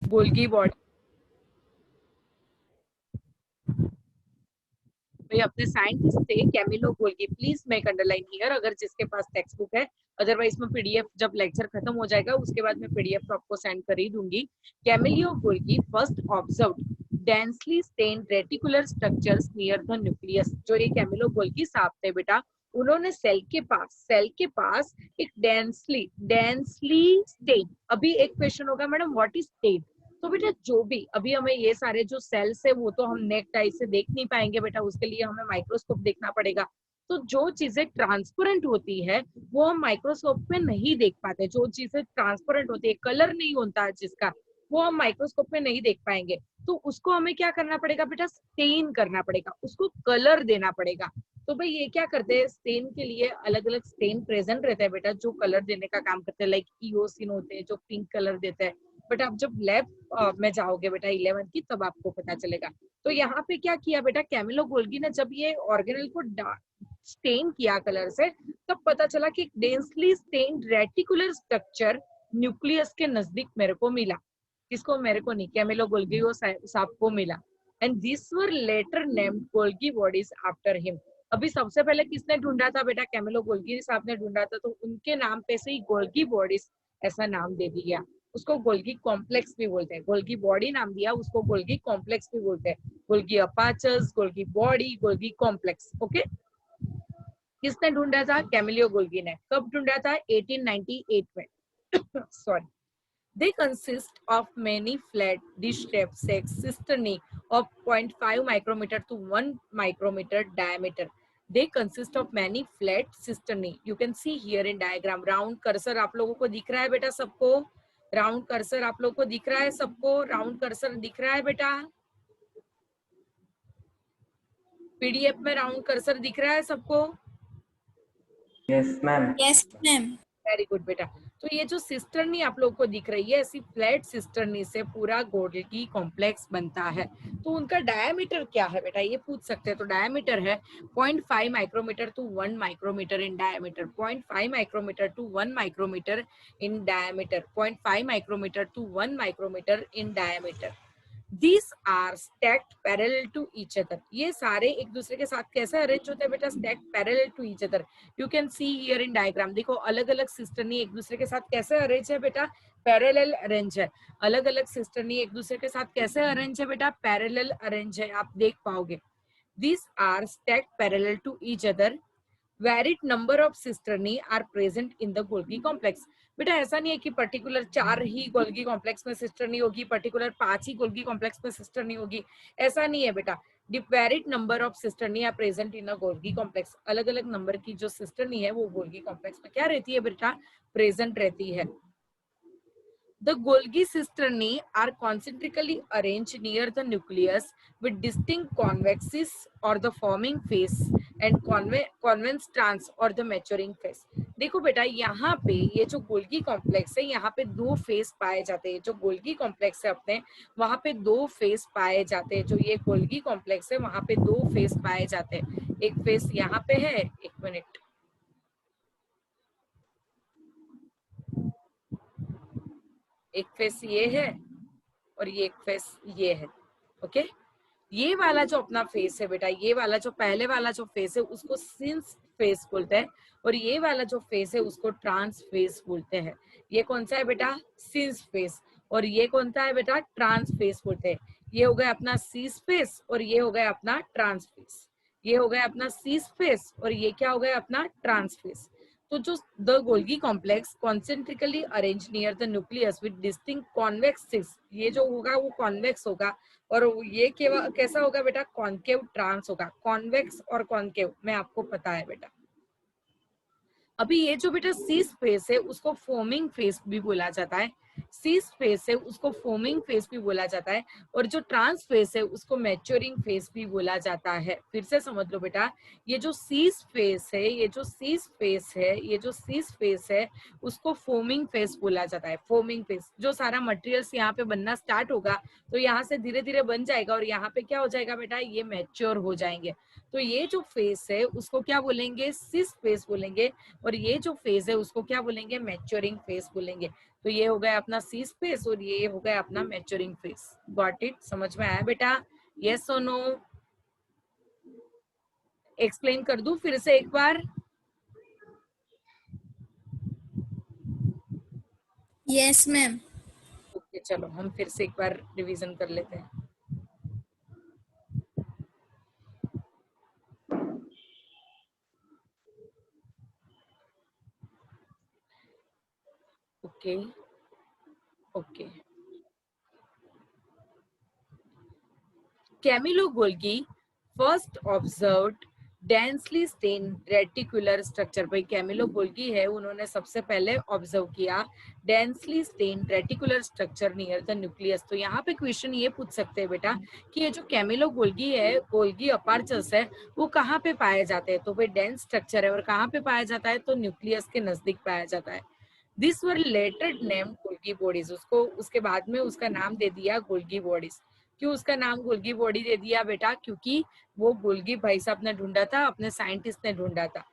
Golgi body. भाई अपने scientist थे Camillo Golgi, please make underline here अगर जिसके पास टेक्स्ट बुक है, अदरवाइज मैं पीडीएफ जब लेक्चर खत्म हो जाएगा उसके बाद मैं पीडीएफ आपको सेंड कर ही दूंगी। Camillo Golgi first observed densely stained reticular structures near the nucleus. जो ये कैमिलो गोल्गी साहब थे बेटा, उन्होंने सेल के पास एक डेंसली स्टेन। अभी एक क्वेश्चन होगा मैडम व्हाट इज स्टेन, तो बेटा जो भी अभी हमें ये सारे जो सेल्स है वो तो हम नेक्ट आई से देख नहीं पाएंगे बेटा, उसके लिए हमें माइक्रोस्कोप देखना पड़ेगा। तो जो चीजें ट्रांसपेरेंट होती है वो हम माइक्रोस्कोप में नहीं देख पाते। जो चीजें ट्रांसपेरेंट होती है, कलर नहीं होता है जिसका, वो हम माइक्रोस्कोप में नहीं देख पाएंगे। तो उसको हमें क्या करना पड़ेगा बेटा, स्टेन करना पड़ेगा, उसको कलर देना पड़ेगा। तो भाई ये क्या करते हैं, स्टेन के लिए अलग अलग स्टेन प्रेजेंट रहता है बेटा, जो कलर देने का काम करते हैं। लाइक ईओसिन होते हैं जो पिंक कलर देते हैं। बट आप जब लैब में जाओगे बेटा 11 की, तब आपको पता चलेगा। तो यहाँ पे क्या किया बेटा, कैमिलो गोल्गी ने जब ये ऑर्गेनेल को स्टेन किया कलर से, तब पता चला कि densely stained reticular structure nucleus के नजदीक मेरे को मिला। किसको, मेरे को नहीं, कैमिलो गोल्गी को साहब को मिला। And this were later named Golgi bodies after him. अभी सबसे पहले किसने ढूंढा था बेटा, कैमिलो गोल्गी साहब ने ढूंढा था, तो उनके नाम पे से ही गोल्गी बॉडीज ऐसा नाम दे दिया। उसको गोल्गी कॉम्प्लेक्स भी बोलते हैं, गोल्गी बॉडी नाम दिया उसको, गोल्गी कॉम्प्लेक्स भी बोलते हैं। Golgi apparatus, Golgi body, Golgi complex. Okay, किसने ढूंढा था, कैमिलियो गोल्गी ने। कब ढूंढा था, 1898 में। Sorry. They consist of many flat dish-shaped sacs cisternae of 0.5 micrometer to 1 micrometer diameter. They consist of many flat cisternae. You can see here in diagram. Round cursor आप लोगों को दिख रहा है बेटा सबको? राउंड कर्सर आप लोग को दिख रहा है सबको? राउंड कर्सर दिख रहा है बेटा? पीडीएफ में राउंड कर्सर दिख रहा है सबको? Yes ma'am. Yes ma'am. Very good बेटा। तो ये जो सिस्टर्नी आप लोग को दिख रही है, ऐसी फ्लैट सिस्टर्नी से पूरा गोल्गी कॉम्प्लेक्स बनता है। तो उनका डायमीटर क्या है बेटा, ये पूछ सकते हैं। तो डायमीटर है 0.5 micrometer to 1 micrometer in diameter. 0.5 micrometer to 1 micrometer in diameter. 0.5 micrometer to 1 micrometer in diameter. These are stacked parallel to each other. ये सारे एक दूसरे के साथ कैसे अरेंज होते हैं बेटा, stacked parallel to each other. You can see here in diagram. देखो अलग अलग सिस्टर्नी एक दूसरे के साथ कैसे अरेंज है बेटा, पैरेलल अरेंज है। अलग अलग सिस्टर्नी एक दूसरे के साथ कैसे अरेंज है बेटा, पैरेलल अरेंज है, आप देख पाओगे। These are stacked parallel to each other. Varied number of cisternae are present in the Golgi complex. बेटा ऐसा नहीं है कि पर्टिकुलर 4 ही गोल्गी कॉम्प्लेक्स में सिस्टर्नी होगी, पर्टिकुलर 5 ही गोल्गी कॉम्प्लेक्स में सिस्टर्नी होगी, ऐसा नहीं है बेटा। Varied number of cisternae are present in a Golgi complex. अलग अलग नंबर की जो सिस्टर्नी है वो गोल्गी कॉम्प्लेक्स में क्या रहती है बेटा, प्रेजेंट रहती है। The Golgi cisternae are concentrically arranged near the nucleus with distinct convexes or the forming phase and convex trans or the maturing phase. देखो बेटा यहाँ पे ये जो गोल्गी कॉम्प्लेक्स है, यहाँ पे दो फेस पाए जाते हैं। जो गोल्गी कॉम्प्लेक्स है अपने, वहाँ पे दो फेस पाए जाते हैं। जो ये गोल्गी कॉम्प्लेक्स है वहाँ पे दो फेस पाए जाते हैं। एक फेस यहाँ पे है, एक मिनट, एक फेस ये है और ये एक फेस ये है। ओके, ये वाला जो अपना फेस है बेटा, ये वाला जो पहले वाला जो फेस है उसको सिंस फेस बोलते हैं, और ये वाला जो फेस है उसको ट्रांस फेस बोलते हैं। ये कौन सा है बेटा, सिंस फेस, और ये कौन सा है बेटा, ट्रांस फेस बोलते हैं। ये हो गया अपना सीस फेस और ये हो गया अपना ट्रांस फेस। ये हो गया अपना सीस फेस और ये क्या हो गया अपना ट्रांस फेस। तो जो the Golgi complex concentrically arrange near the nucleus with distinct convex, ये जो होगा वो कॉन्वेक्स होगा, और ये कैसा होगा बेटा, कॉन्केव ट्रांस होगा। कॉन्वेक्स और कॉन्केव में आपको पता है बेटा। अभी ये जो बेटा सीस फेस है उसको फोमिंग फेस भी बोला जाता है। सीस फेस है उसको फोमिंग फेस भी बोला जाता है, और जो ट्रांस फेस है उसको मैच्योरिंग फेस भी बोला जाता है। फिर से समझ लो बेटा, ये जो सीस फेस है, ये जो सीस फेस है, ये जो सीस फेस है उसको फोमिंग फेस बोला जाता है। फोमिंग फेस, जो सारा मटेरियल्स यहाँ पे बनना स्टार्ट होगा तो यहाँ से धीरे धीरे बन जाएगा, और यहाँ पे क्या हो जाएगा बेटा, ये मैच्योर हो जाएंगे। तो ये जो फेस है उसको क्या बोलेंगे, सिस फेस बोलेंगे, और ये जो फेज है उसको क्या बोलेंगे, मैच्योरिंग फेज बोलेंगे। तो ये हो गया अपना सीज फेस और ये हो गया अपना मैच्योरिंग फेस। Got it? समझ में आया बेटा? यस और नो? एक्सप्लेन कर दूं फिर से एक बार? Yes ma'am. ओके चलो हम फिर से एक बार रिवीजन कर लेते हैं। Okay okay. Camilo Golgi first observed densely stain reticular structure. भाई कैमिलो गोल्गी है, उन्होंने सबसे पहले ऑब्जर्व किया densely stain reticular structure near the nucleus. तो यहाँ पे क्वेश्चन ये पूछ सकते हैं बेटा कि ये जो कैमिलो गोल्गी है, गोल्गी अपार्चस है, वो कहाँ पे पाए जाते हैं? तो भाई डेंस स्ट्रक्चर है और कहाँ पे पाया जाता है? तो न्यूक्लियस के नजदीक पाया जाता है। This were later name Golgi bodies. उसको उसके बाद में उसका नाम दे दिया गोल्गी बॉडीज। क्यों उसका नाम गोल्गी बॉडी दे दिया बेटा? क्योंकि वो गोल्गी भाई साहब ने ढूंढा था, अपने साइंटिस्ट ने ढूंढा था।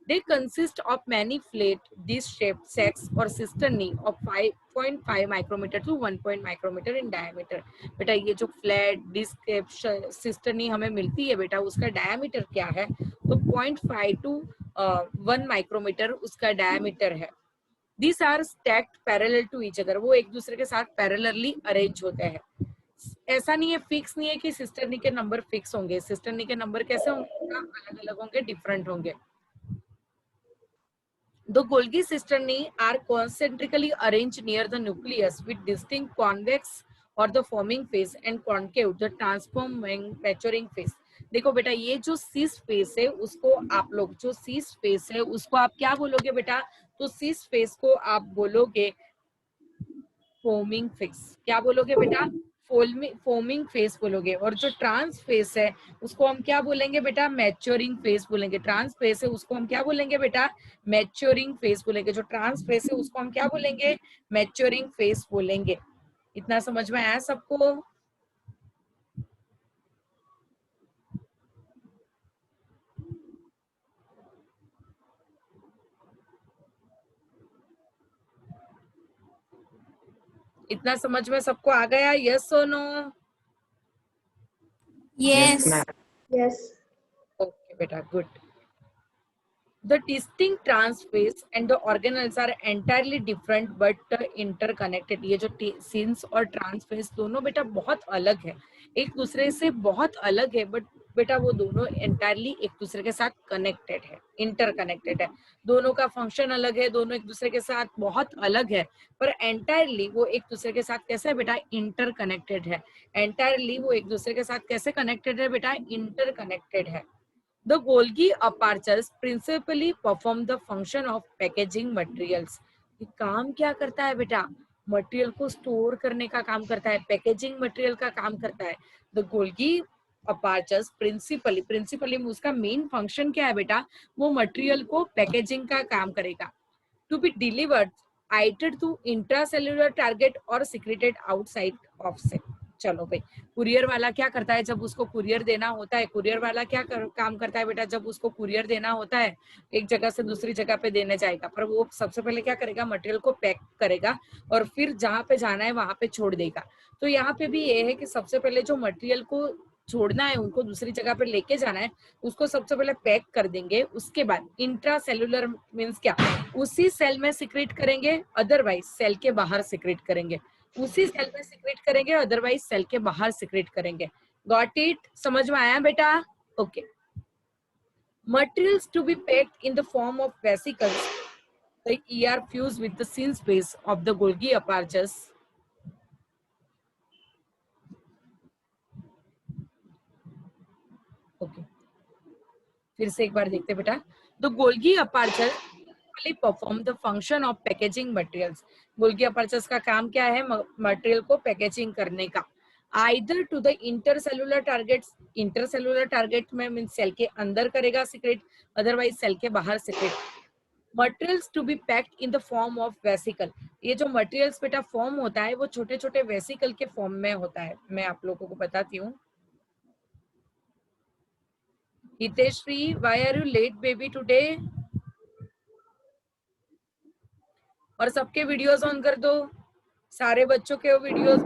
They consist of many flat dish shaped sacs और cisternae of 5.5 micrometre to 1 micrometer in diameter. बेटा ये जो फ्लैट डिस्क सिस्टर्नी हमें मिलती है बेटा, उसका डायमीटर क्या है? तो 0.5 टू 1 माइक्रोमीटर उसका डायमीटर है। These are stacked parallel to each other। वो एक दूसरे के साथ पैरेलली अरेंज होते हैं। ऐसा नहीं है, फिक्स नहीं है कि सिस्टरनी के नंबर फिक्स होंगे। सिस्टरनी के नंबर कैसे होंगे? अलग अलग होंगे, डिफरेंट होंगे। The Golgi cisternae are concentrically arranged near the nucleus with distinct convex or the forming phase and concave the transforming maturing phase। देखो बेटा ये जो सीस फेस है उसको आप लोग, जो सीस फेस है उसको आप क्या बोलोगे बेटा? तो सीस फेस को आप बोलोगे फोमिंग फेस। क्या बोलोगे बेटा? फोमिंग फेस बोलोगे। और जो ट्रांस फेस है उसको हम क्या बोलेंगे बेटा? मैच्योरिंग फेस बोलेंगे। ट्रांस फेस है उसको हम क्या बोलेंगे बेटा? मैच्योरिंग फेस बोलेंगे। जो ट्रांस फेस है उसको हम क्या बोलेंगे? मैच्योरिंग फेस बोलेंगे। इतना समझ में आया सबको? इतना समझ में सबको आ गया? यस और नो? यस। Yes. ओके बेटा, good. The distinct trans phase and the organelles are entirely different but interconnected। ये जो सिंस और ट्रांस फेस दोनों बेटा बहुत अलग है, एक दूसरे से बहुत अलग है, बट बेटा वो दोनों एंटायरली एक दूसरे के साथ कनेक्टेड है, इंटरकनेक्टेड है। दोनों का फंक्शन अलग है, दोनों एक दूसरे के साथ बहुत अलग है, पर एंटायरली वो एक दूसरे के साथ कैसे है बेटा? इंटरकनेक्टेड है। एंटायरली वो एक दूसरे के साथ कैसे कनेक्टेड है बेटा? इंटरकनेक्टेड है। The Golgi apertures principally perform the function of packaging materials। ये काम क्या करता है बेटा? मटेरियल को स्टोर करने का काम करता है, पैकेजिंग मटेरियल का काम करता है। द गोल्गी अपार्चर्स प्रिंसिपली उसका मेन फंक्शन क्या है बेटा? वो मटेरियल को पैकेजिंग का काम करेगा। To be delivered either to intracellular target और सिक्रेटेड आउटसाइड ऑफ सेल। चलो भाई, कुरियर वाला क्या करता है जब उसको कुरियर देना होता है? कुरियर वाला क्या काम करता है बेटा? जब उसको कुरियर देना होता है, एक जगह से दूसरी जगह पे देने जाएगा, पर वो सबसे पहले क्या करेगा? मटेरियल को पैक करेगा और फिर जहां पे जाना है वहां पे छोड़ देगा। तो यहाँ पे भी ये है कि सबसे पहले जो मटेरियल को छोड़ना है, उनको दूसरी जगह पे लेके जाना है, उसको सबसे पहले पैक कर देंगे। उसके बाद इंट्रा सेल्यूलर मीन्स क्या? उसी सेल में सिक्रेट करेंगे, अदरवाइज सेल के बाहर सिक्रेट करेंगे। उसी सेल में सिक्रेट करेंगे, अदरवाइज सेल के बाहर सिक्रेट करेंगे। Got it? समझ में आया बेटा? Okay. Materials to be packed in the form of vesicles, the ER fused with the thin space of the Golgi apertures। Okay, फिर से एक बार देखते बेटा। The Golgi aperture perform the function of packaging materials. Golgi apertures का काम क्या है? मटेरियल को पैकेजिंग करने का। Either to the intercellular targets, intercellular target में मीन सेल के अंदर करेगा सिक्रेट, अदरवाइज सेल के बाहर secrete. Materials to be packed in the form of vesicle. ये जो मटेरियल्स बेटा फॉर्म होता है वो छोटे छोटे वेसिकल के फॉर्म में होता है। मैं आप लोगों को बताती हूँ। Hiteshri, why are you late baby today? और सबके वीडियोस ऑन कर दो, सारे बच्चों के वीडियोस।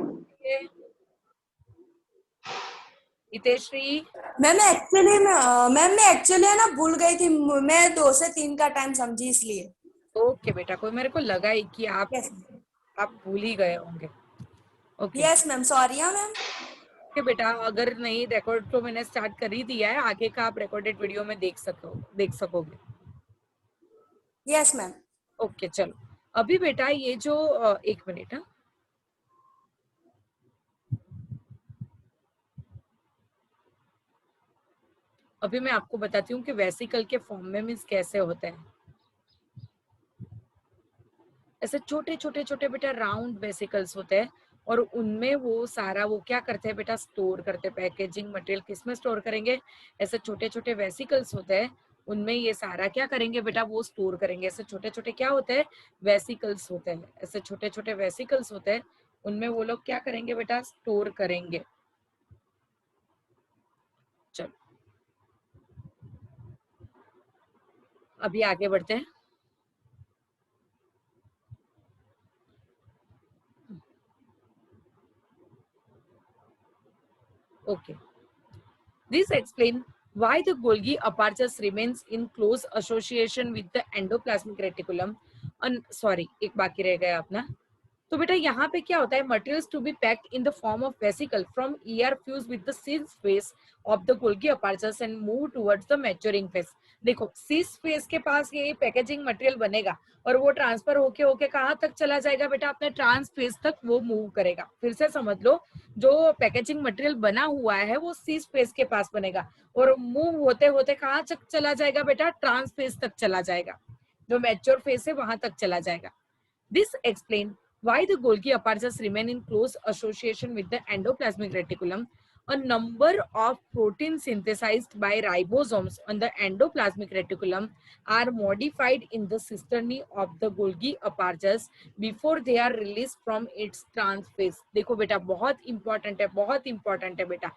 हितेश्री, मैम मैं एक्चुअली है ना भूल गई थी, मैं 2 से 3 का टाइम समझी इसलिए। ओके बेटा, कोई मेरे को लगा ही कि यस आप भूल ही गए होंगे। ओके यस मैम, सॉरी हाँ मैम। ओके बेटा, अगर नहीं रिकॉर्ड तो मैंने स्टार्ट कर ही दिया है, आगे का आप रिकॉर्डेड वीडियो में देख सकोगे। Yes ma'am. ओके चलो, अभी बेटा ये जो 1 मिनट, हाँ, अभी मैं आपको बताती हूँ कि वेसिकल के फॉर्म में मीन्स कैसे होता है। ऐसे छोटे छोटे छोटे बेटा राउंड वेसिकल्स होते हैं, और उनमें वो सारा वो क्या करते हैं बेटा, स्टोर करते हैं पैकेजिंग मटेरियल। किसमें स्टोर करेंगे? ऐसे छोटे छोटे वेसिकल्स होते हैं, उनमें ये सारा क्या करेंगे बेटा, वो स्टोर करेंगे। ऐसे छोटे छोटे क्या होते हैं, वेसिकल्स होते हैं। ऐसे छोटे छोटे वेसिकल्स होते हैं, उनमें वो लोग क्या करेंगे बेटा, स्टोर करेंगे। चलो अभी आगे बढ़ते हैं। Okay, this explain why the Golgi apertures remains in close association with the endoplasmic reticulum. Sorry, एक बाकी रह गया अपना। तो बेटा यहाँ पे क्या होता है, materials to be packed in the form of vesicle from ER fuse with the cis face of the Golgi apertures and move towards the maturing face. देखो सीस फेस के पास ये पैकेजिंग मटेरियल बनेगा, और वो ट्रांसफर होके होके कहाँ तक चला जाएगा बेटा, अपने ट्रांस फेस तक वो मूव करेगा। फिर से समझ लो, जो पैकेजिंग मटेरियल बना हुआ है वो सीस फेस के पास बनेगा, और मूव होते होते कहाँ तक चला जाएगा बेटा, ट्रांस फेस तक चला जाएगा, जो मैच्योर फेस है वहां तक चला जाएगा। This explains why the Golgi apertures remain in close association with the endoplasmic reticulum. A number of proteins synthesized by ribosomes on the endoplasmic reticulum are modified in the cisternae of the Golgi apertures before they are released from its transphase. देखो बेटा बहुत important है, बहुत important है बेटा।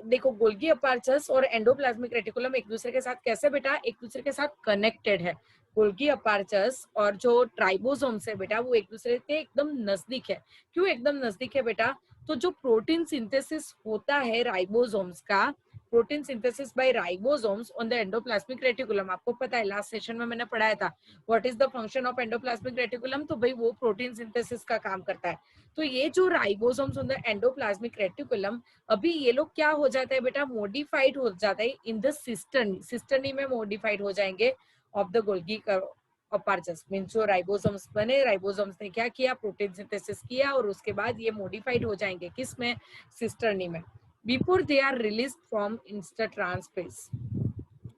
देखो Golgi apertures और endoplasmic reticulum एक दूसरे के साथ कैसे बेटा, एक दूसरे के साथ कनेक्टेड है। गोल्गी अपर्चर्स और जो ट्राइबोसोम्स है बेटा, वो एक दूसरे के एकदम नजदीक है। क्यों एकदम नजदीक है बेटा? तो जो प्रोटीन सिंथेसिस होता है राइबोसोम्स का, protein synthesis by ribosomes on the endoplasmic reticulum, आपको पता है लास्ट सेशन में मैंने पढ़ाया था what is the function of endoplasmic reticulum. तो भाई वो प्रोटीन सिंथेसिस का काम करता है। तो ये जो ribosomes on the endoplasmic reticulum, अभी ये लोग क्या हो जाता है बेटा, मॉडिफाइड हो जाता है इन द सिस्टर्नी, सिस्टर्नी में मॉडिफाइड हो जाएंगे of the Golgi apertures. Means जो राइबोसोम्स बने, राइबोसोम्स ने क्या किया, प्रोटीन सिंथेसिस किया, और उसके बाद ये मॉडिफाइड हो जाएंगे किस में, सिस्टर्नी में, before they are release from insta trans face.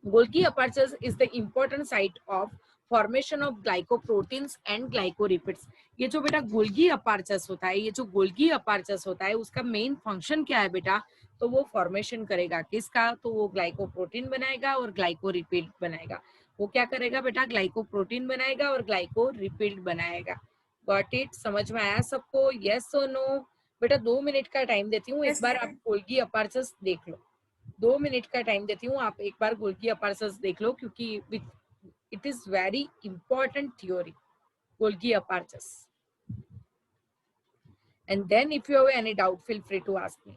Golgi apertures is the important site of formation of glycoproteins and glycolipids. ये जो बेटा गोल्गी अपर्चर्स होता है, ये जो गोल्गी अपर्चर्स होता है, उसका मेन फंक्शन क्या है बेटा, तो वो फॉर्मेशन करेगा किसका, तो वो ग्लाइकोप्रोटीन बनाएगा और ग्लाइकोलिपिड बनाएगा। वो क्या करेगा बेटा, ग्लाइकोप्रोटीन बनाएगा और ग्लाइकोलिपिड बनाएगा। Got it? समझ में आया सबको? यस और नो? बेटा 2 मिनट का टाइम देती हूँ, एक यस बार आप गोल्गी अपर्चर्स देख लो। 2 मिनट का टाइम देती हूँ, आप एक बार गोल्गी अपर्चर्स देख लो, क्योंकि it is very important theory, Golgi apertures. And then if you have any doubt feel free to ask me.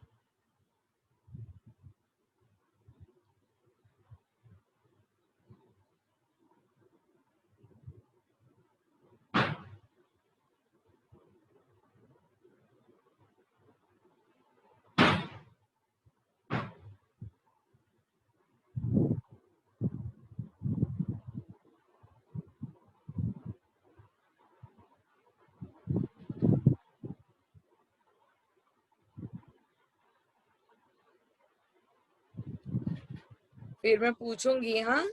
फिर मैं पूछूंगी, हाँ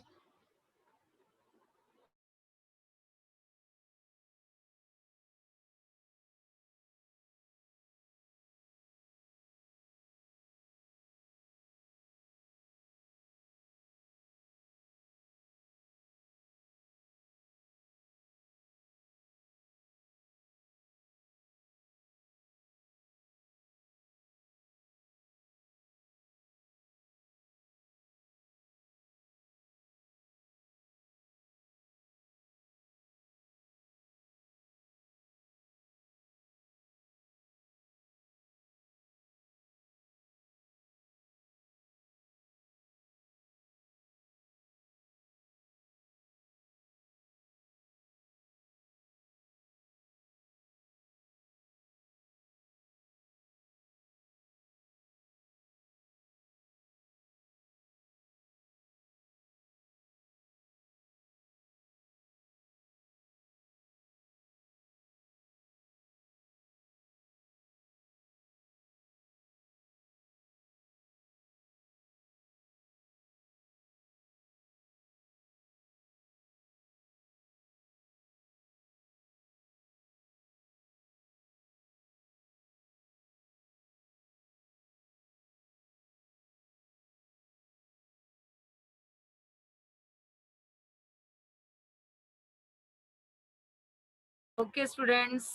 Okay, students,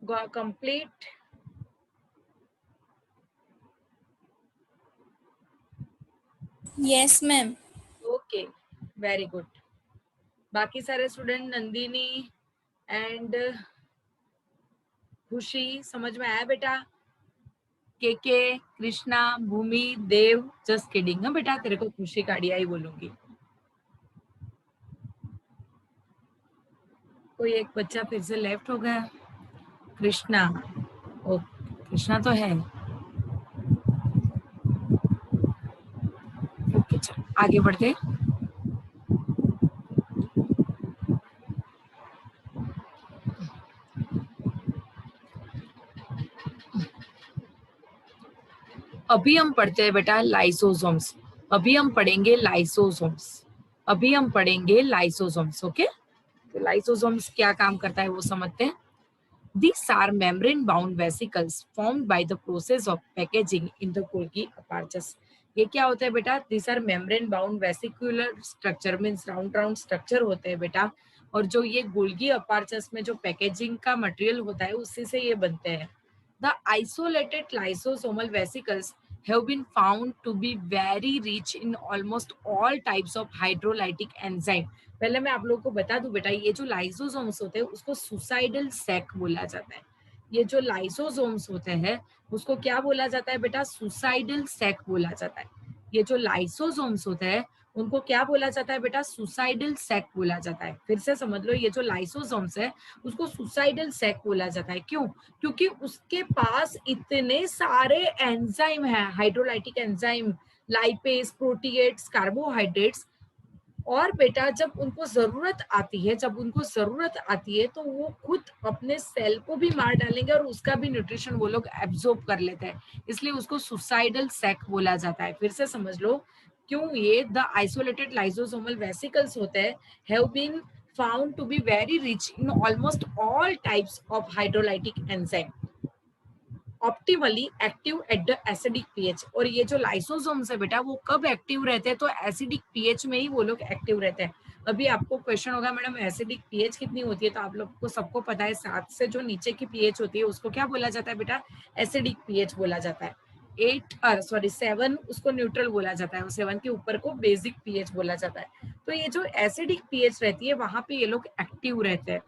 go complete. Yes, ma'am. Okay, very good. बाकी सारे स्टूडेंट नंदिनी एंड खुशी समझ में आया बेटा? के कृष्णा भूमि देव, जस्ट किडिंग है बेटा, तेरे को खुशी काड़िया ही बोलूंगी। कोई एक बच्चा फिर से लेफ्ट हो गया, कृष्णा। ओ, कृष्णा तो है। ओके, चल आगे बढ़ते। अभी हम पढ़ते हैं बेटा लाइसोसोम्स। अभी हम पढ़ेंगे लाइसोसोम्स। अभी हम पढ़ेंगे लाइसोसोम्स। ओके, तो लाइसोसोम्स क्या काम करता है वो समझते हैं। These are membrane-bound vesicles formed by the process of packaging in the Golgi apertures. ये क्या होता है बेटा? These are membrane-bound vesicular structure, means round structure होते हैं बेटा। और जो ये गोल्गी अपार्चस में जो पैकेजिंग का मटेरियल होता है उसी से ये बनते हैं। The isolated lysosomal vesicles have been found to be very rich in almost all types of hydrolytic enzyme. पहले मैं आप लोगों को बता दूं बेटा, ये जो लाइसोसोम्स होते हैं उसको सुसाइडल सैक बोला जाता है। ये जो लाइसोसोम्स होते हैं उसको क्या बोला जाता है बेटा? सुसाइडल सैक बोला जाता है। ये जो लाइसोसोम्स होते हैं उनको क्या बोला जाता है बेटा? सुसाइडल सैक बोला जाता है। फिर से समझ लो, ये जो लाइसोसोम्स है उसको सुसाइडल सैक बोला जाता है। क्यों? क्योंकि उसके पास इतने सारे एंजाइम है, हाइड्रोलाइटिक एंजाइम, लाइपेज, प्रोटीएट्स, कार्बोहाइड्रेट्स, और बेटा जब उनको जरूरत आती है तो वो खुद अपने सेल को भी मार डालेंगे और उसका भी न्यूट्रिशन वो लोग एब्जॉर्ब कर लेते हैं, इसलिए उसको सुसाइडल सैक बोला जाता है। फिर से समझ लो क्यों ये द आइसोलेटेड लाइसोसोमल वेसिकल्स होते हैं have been found to be very rich in almost all types of hydrolytic enzyme, optimally active at the acidic pH. और ये जो लाइसोसोम्स है बेटा वो कब एक्टिव रहते हैं? तो एसिडिक पीएच में ही वो लोग एक्टिव रहते हैं। अभी आपको क्वेश्चन होगा मैडम एसिडिक पीएच कितनी होती है, तो आप लोग को सबको पता है 7 से जो नीचे की पीएच होती है उसको क्या बोला जाता है बेटा? एसिडिक पीएच बोला जाता है। 7 उसको न्यूट्रल बोला जाता है, 7 के ऊपर को बेसिक पीएच बोला जाता है। तो ये जो एसिडिक पीएच रहती है वहां पे ये लोग एक्टिव रहते हैं।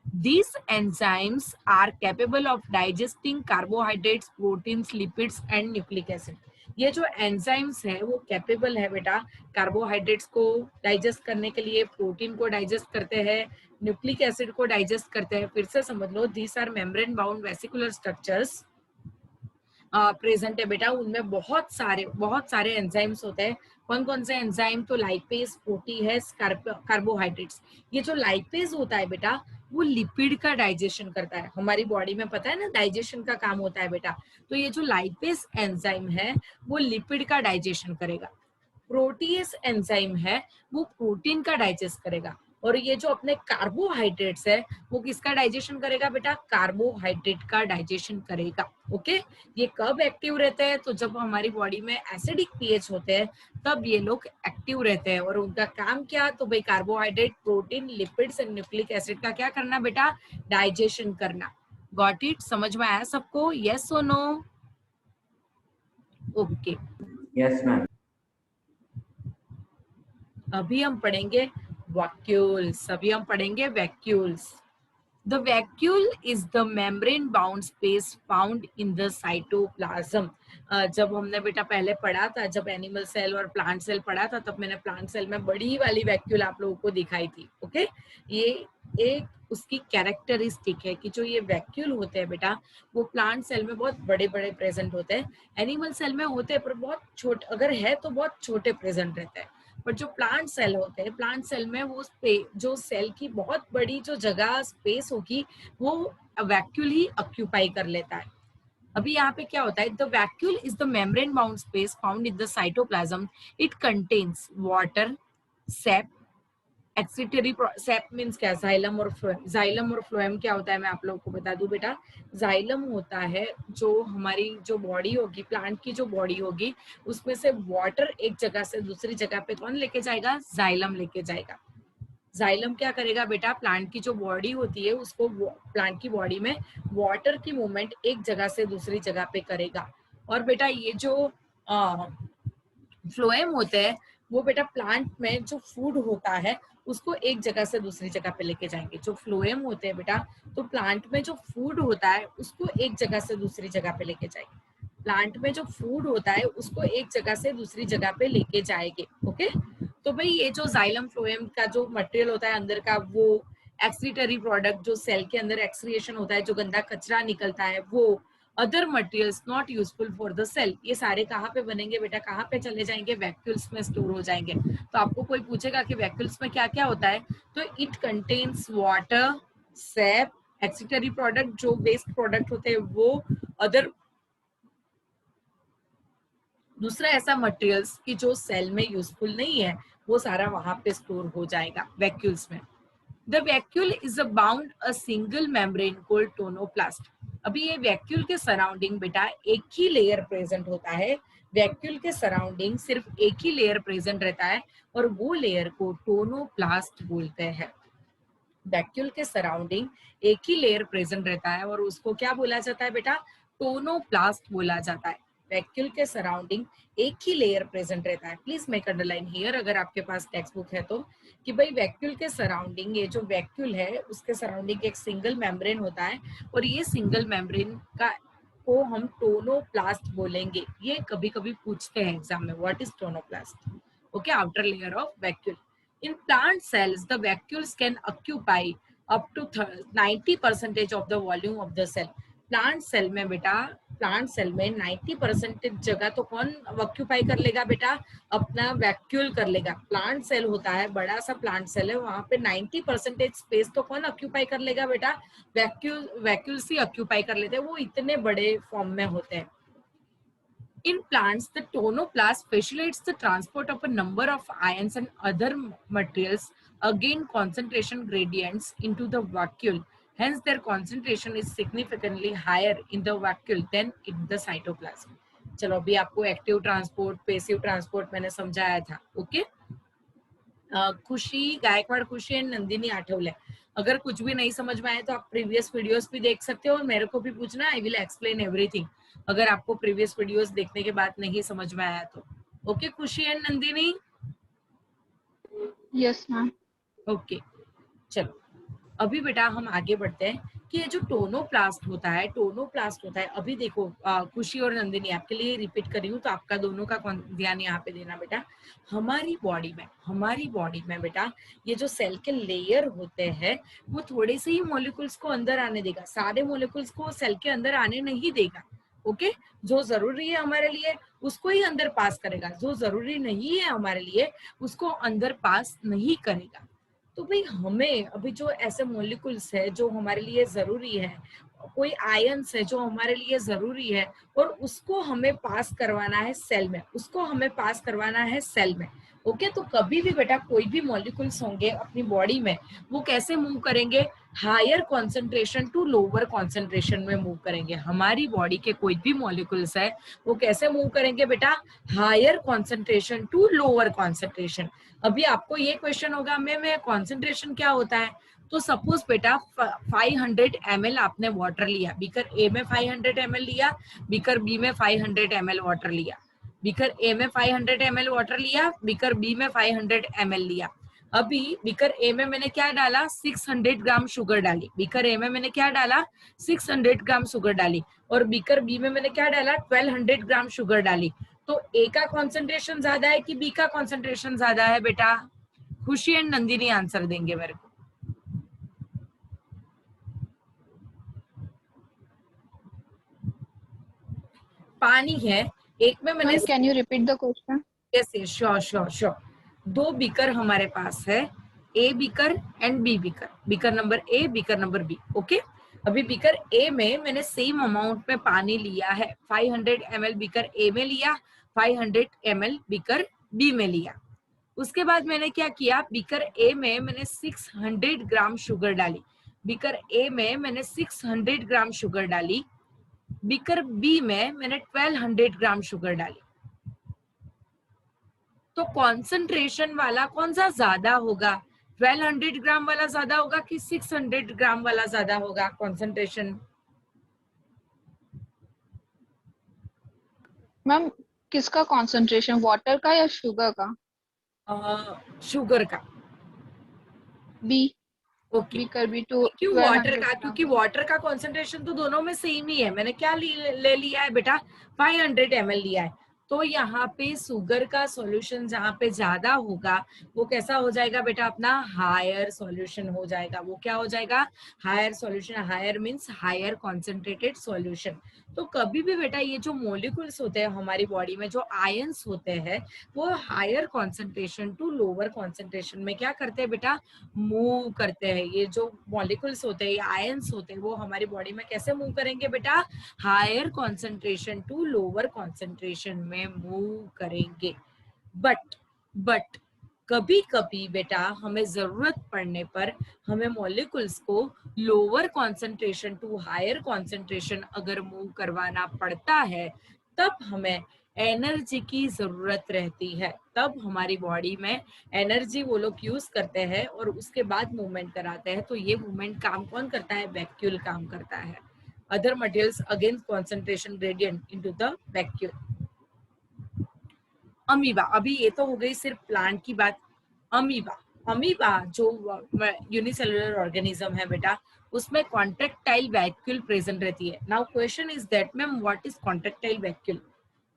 These enzymes are capable of digesting carbohydrates, proteins, lipids and nucleic acid. ये जो एंजाइम्स है वो कैपेबल है बेटा कार्बोहाइड्रेट्स को डाइजेस्ट करने के लिए, प्रोटीन को डाइजेस्ट करते हैं, न्यूक्लिक एसिड को डाइजेस्ट करते हैं। फिर से समझ लो, these are membrane bound vesicular structures present है बेटा। उनमें बहुत सारे एंजाइम्स होते हैं। कौन कौन से एंजाइम? तो लाइपेज, प्रोटीज, कार्बोहाइड्रेट्स। ये जो लाइपेज होता है बेटा वो लिपिड का डाइजेशन करता है। हमारी बॉडी में पता है ना डाइजेशन का काम होता है बेटा, तो ये जो लाइपेज एंजाइम है वो लिपिड का डाइजेशन करेगा। प्रोटीज एंजाइम है वो प्रोटीन का डाइजेस्ट करेगा। और ये जो अपने कार्बोहाइड्रेट्स है वो किसका डाइजेशन करेगा बेटा? कार्बोहाइड्रेट का डाइजेशन करेगा। ओके, ये कब एक्टिव रहते हैं? तो जब हमारी बॉडी में एसिडिक पीएच होते हैं तब ये लोग एक्टिव रहते हैं। और उनका काम क्या? तो भाई carbohydrate, protein, lipids and nucleic acid का क्या करना बेटा? डाइजेशन करना। Got it? समझ में आया सबको? यस और नो? Okay, Yes, ma'am. अभी हम पढ़ेंगे vacuoles. The vacuole is the membrane bound space found in the cytoplasm. जब हमने बेटा पहले पढ़ा था, जब एनिमल सेल और प्लांट सेल पढ़ा था, तब मैंने प्लांट सेल में बड़ी वाली वैक्यूल आप लोगों को दिखाई थी। ओके, ये एक उसकी कैरेक्टरिस्टिक है कि जो ये वैक्यूल होते हैं बेटा वो प्लांट सेल में बहुत बड़े बड़े प्रेजेंट होते हैं, एनिमल सेल में होते हैं पर बहुत छोटे, अगर है तो बहुत छोटे प्रेजेंट रहते हैं। पर जो प्लांट सेल होते हैं, प्लांट सेल में वो जो सेल की बहुत बड़ी जो जगह स्पेस होगी वो वैक्यूल ही ऑक्यूपाई कर लेता है। अभी यहाँ पे क्या होता है? The vacuole is the membrane bound space found in the cytoplasm. It contains water, sap, etcetera. Sap means क्या? जाइलम और फ्लोएम। जाइलम और फ्लोएम क्या होता है मैं आप लोगों को बता दूं बेटा। जाइलम होता है जो हमारी जो बॉडी होगी, प्लांट की जो बॉडी होगी, उसमें से वाटर एक जगह से दूसरी जगह पे कौन लेके जाएगा? जाइलम लेके जाएगा। जाइलम क्या करेगा बेटा, प्लांट की जो बॉडी होती है उसको, प्लांट की बॉडी में वाटर की मूवमेंट एक जगह से दूसरी जगह पे करेगा। और बेटा ये जो फ्लोएम होते हैं वो बेटा प्लांट में जो फूड होता है उसको एक जगह से दूसरी जगह पे लेके जाएंगे। जो फ्लोएम होते हैं बेटा, तो प्लांट में जो फूड होता है उसको एक जगह से दूसरी जगह पे लेके जाएंगे। प्लांट में जो फूड होता है उसको एक जगह से दूसरी जगह पे लेके जाएंगे। ओके, तो भाई ये जो जाइलम फ्लोएम का जो मटेरियल होता है अंदर का, वो एक्सक्रीटरी प्रोडक्ट, जो सेल के अंदर एक्सक्रिएशन होता है, जो गंदा कचरा निकलता है, वो other materials not useful for the cell, ये सारे कहाँ पे बनेंगे बेटा, कहाँ पे चले जाएंगे, वैक्यूल्स में स्टोर हो जाएंगे। तो आपको कोई पूछेगा कि वैक्यूल्स में क्या क्या होता है, तो it contains water, SAP, excretory product, जो वेस्ट प्रोडक्ट होते हैं वो, अदर दूसरा ऐसा मटेरियल्स कि जो सेल में यूजफुल नहीं है, वो सारा वहां पे स्टोर हो जाएगा वैक्यूल्स में। The vacuole is bound a single membrane called tonoplast. अभी ये वैक्यूल के सराउंडिंग बेटा एक ही लेयर प्रेजेंट होता है। वैक्यूल के सराउंडिंग सिर्फ एक ही लेयर प्रेजेंट रहता है और वो लेयर को टोनोप्लास्ट बोलते हैं। वैक्यूल के सराउंडिंग एक ही लेयर प्रेजेंट रहता है और उसको क्या बोला जाता है बेटा, टोनोप्लास्ट बोला जाता है। वैक्यूल के सराउंडिंग एक ही लेयर प्रेजेंट रहता है। प्लीज मेक अंडरलाइन हियर अगर आपके पास टेक्स्ट बुक है तो, कि भाई वैक्यूल के सराउंडिंग, ये जो वैक्यूल है उसके सराउंडिंग एक सिंगल मेम्ब्रेन होता है और ये सिंगल मेम्ब्रेन का को हम टोनोप्लास्ट बोलेंगे। ये कभी कभी पूछते हैं एग्जाम में, what is tonoplast. Okay, outer layer of vacuole. In plant cells, the vacuoles can occupy up to 90% of the volume of the cell. Plant cell में बेटा, प्लांट सेल में 90% जगह तो कौन ऑक्यूपाई कर लेगा बेटा, अपना वैक्यूल कर लेगा। प्लांट सेल होता है, बड़ा सा प्लांट सेल है, वहां पे 90% स्पेस तो कौन ऑक्यूपाई कर लेगा बेटा, वैक्यूल्स ही ऑक्यूपाई कर लेते हैं, वो इतने बड़े फॉर्म में होते हैं। In plants, the tonoplast facilitates the transport of a number of ions and other materials, again concentration gradients, into the vacuole. Hence, their concentration is significantly higher in the vacuole than in the cytoplasm. चलो अभी आपको active transport, passive transport मैंने समझाया था। Okay, खुशी गायकवाड़, खुशी and Nandini Athawale. अगर कुछ भी नहीं समझ में आए तो आप प्रीवियस वीडियोस भी देख सकते हो और मेरे को भी पूछना, आई विल एक्सप्लेन एवरीथिंग अगर आपको प्रीवियस वीडियोस देखने के बाद नहीं समझ में आया तो। ओके खुशी and Nandini, yes ma'am. Okay चलो अभी बेटा हम आगे बढ़ते हैं कि ये जो टोनोप्लास्ट होता है, टोनोप्लास्ट होता है, अभी देखो खुशी और नंदिनी आपके लिए रिपीट कर रही हूँ तो आपका दोनों का ध्यान यहाँ पे देना बेटा। हमारी बॉडी में बेटा ये जो सेल के लेयर होते हैं वो थोड़े से ही मॉलिक्यूल्स को अंदर आने देगा, सारे मॉलिक्यूल्स को सेल के अंदर आने नहीं देगा। ओके, जो जरूरी है हमारे लिए उसको ही अंदर पास करेगा, जो जरूरी नहीं है हमारे लिए उसको अंदर पास नहीं करेगा। तो भाई हमें अभी जो ऐसे मॉलिक्यूल्स है जो हमारे लिए जरूरी है, कोई आयंस है जो हमारे लिए जरूरी है और उसको हमें पास करवाना है सेल में, उसको हमें पास करवाना है सेल में। ओके, तो कभी भी बेटा कोई भी मॉलिक्यूल्स होंगे अपनी बॉडी में वो कैसे मूव करेंगे, higher concentration to lower concentration में मूव करेंगे। हमारी बॉडी के कोई भी मॉलिक्यूल्स है वो कैसे मूव करेंगे बेटा, higher concentration to lower concentration. अभी आपको ये क्वेश्चन होगा में कॉन्सेंट्रेशन क्या होता है, तो सपोज बेटा 500 ml आपने वाटर लिया, बीकर ए में 500 ml लिया, बीकर बी में 500 ml वाटर लिया, बीकर ए में 500 ml वाटर लिया, बीकर बी में 500 ml लिया। अभी बीकर ए में मैंने क्या डाला, 600 ग्राम शुगर डाली, बीकर ए में मैंने क्या डाला 600 ग्राम शुगर डाली और बीकर बी में मैंने क्या डाला 1200 ग्राम शुगर डाली। तो ए का कॉन्सेंट्रेशन ज्यादा है कि बी का कॉन्सेंट्रेशन ज्यादा है बेटा, खुशी एंड नंदिनी आंसर देंगे मेरे को। पानी है एक में मैंने, can you repeat the question? Yes yes sure sure sure. दो बीकर हमारे पास है, A beaker and B beaker, beaker number A beaker number B. Okay, अभी बीकर ए में मैंने सेम अमाउंट में पानी लिया है, 500 ml बीकर ए में लिया, 500 ml बीकर बी में लिया। उसके बाद मैंने क्या किया, बीकर ए में मैंने 600 ग्राम शुगर डाली, बीकर ए में मैंने 600 ग्राम शुगर डाली, बीकर बी में मैंने 1200 ग्राम शुगर डाली। तो कॉन्सेंट्रेशन वाला कौन सा ज्यादा होगा, 1200 ग्राम वाला ज्यादा होगा कि 600 ग्राम वाला ज्यादा होगा कॉन्सेंट्रेशन? मैम किसका कंसंट्रेशन, वाटर का या शुगर का? शुगर का। बी ओके, बी कर बी टू क्यों वाटर 1200 का? ग्राम। क्योंकि वाटर का कॉन्सेंट्रेशन तो दोनों में सेम ही है। मैंने क्या ले लिया है बेटा, 500 ml लिया है। तो यहाँ पे शुगर का सॉल्यूशन जहाँ पे ज्यादा होगा वो कैसा हो जाएगा बेटा, अपना हायर सॉल्यूशन हो जाएगा। वो क्या हो जाएगा, higher solution. Higher means higher concentrated solution. तो कभी भी बेटा ये जो मॉलिक्यूल्स होते हैं हमारी बॉडी में, जो आयंस होते हैं, वो higher concentration to lower concentration में क्या करते हैं बेटा, मूव करते हैं। ये जो मॉलिक्यूल्स होते हैं, ये आयंस होते हैं, वो हमारी बॉडी में कैसे मूव करेंगे बेटा, higher concentration to lower concentration में मूव करेंगे। बट कभी कभी बेटा हमें जरूरत पड़ने पर हमें मॉलिक्यूल्स को lower concentration to higher concentration अगर मूव करवाना पड़ता है, तब हमें एनर्जी की जरूरत रहती है। तब हमारी बॉडी में एनर्जी वो लोग यूज करते हैं और उसके बाद मूवमेंट कराते हैं। तो ये मूवमेंट काम कौन करता है, वैक्यूल काम करता है। Other materials against concentration gradient into the vacuole. Amoeba, अभी ये तो हो गई सिर्फ प्लांट की बात। अमीबा, अमीबा जो यूनिसेलुलर ऑर्गेनिज्म है बेटा, उसमें कॉन्ट्रेक्टाइल वैक्यूल प्रेजेंट रहती है। Now question is that ma'am what is contractile vacuole?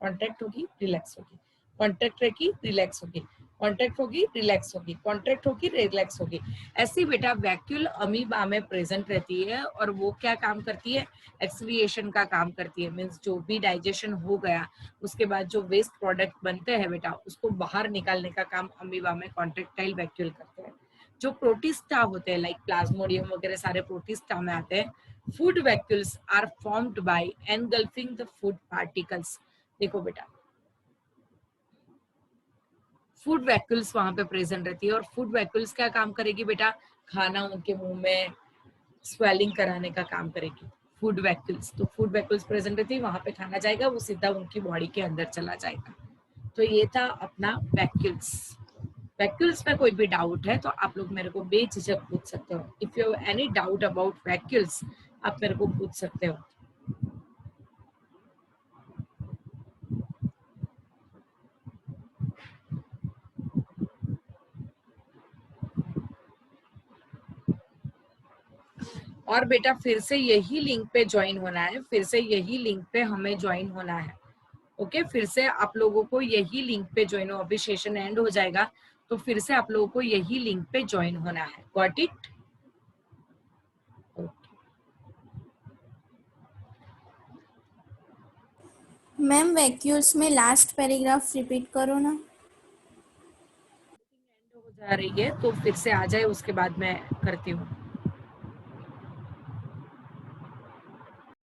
Contract होगी, रिलैक्स होगी, कॉन्ट्रैक्ट रहेगी, रिलैक्स होगी, कॉन्ट्रैक्ट होगी, रिलैक्स होगी, कॉन्ट्रैक्ट होगी, रिलैक्स होगी। ऐसी बेटा वैक्यूल अमीबा में प्रेजेंट रहती है और वो क्या काम करती है, एक्सक्रिएशन का काम करती है। मींस जो भी डाइजेशन हो गया उसके बाद जो वेस्ट प्रोडक्ट बनते हैं बेटा, उसको बाहर निकालने का काम अमीबा में कॉन्ट्रैक्टाइल वैक्यूल करते हैं। जो प्रोटिस्टा होते हैं लाइक प्लाज्मोडियम वगैरह सारे प्रोटिस्टा में आते हैं। Food vacuoles are formed by engulfing the food particles. देखो बेटा फूड वैक्यूल्स वहां पे प्रेजेंट रहती है और फूड वैक्यूल्स क्या काम करेगी बेटा, खाना उनके मुंह में स्वेलिंग कराने का काम करेगी फूड वैक्यूल्स। तो फूड वैक्यूल्स प्रेजेंट रहती है, वहां पे खाना जाएगा, वो सीधा उनकी बॉडी के अंदर चला जाएगा। तो ये था अपना वैक्यूल्स। वैक्यूल्स में कोई भी डाउट है तो आप लोग मेरे को बेझिझक पूछ सकते हो। If you have any doubt about vacuoles आप मेरे को पूछ सकते हो। और बेटा फिर से यही लिंक पे ज्वाइन होना है, फिर से यही लिंक पे हमें ज्वाइन होना है। ओके, फिर से आप लोगों को यही लिंक पे ज्वाइन हो। अभी सेशन एंड हो जाएगा तो फिर से आप लोगों को यही लिंक पे ज्वाइन होना है। Got it? मैम वैक्यूल्स में लास्ट पैराग्राफ रिपीट करो ना। हो जा रही है तो फिर से आ जाए, उसके बाद मैं करती हूँ।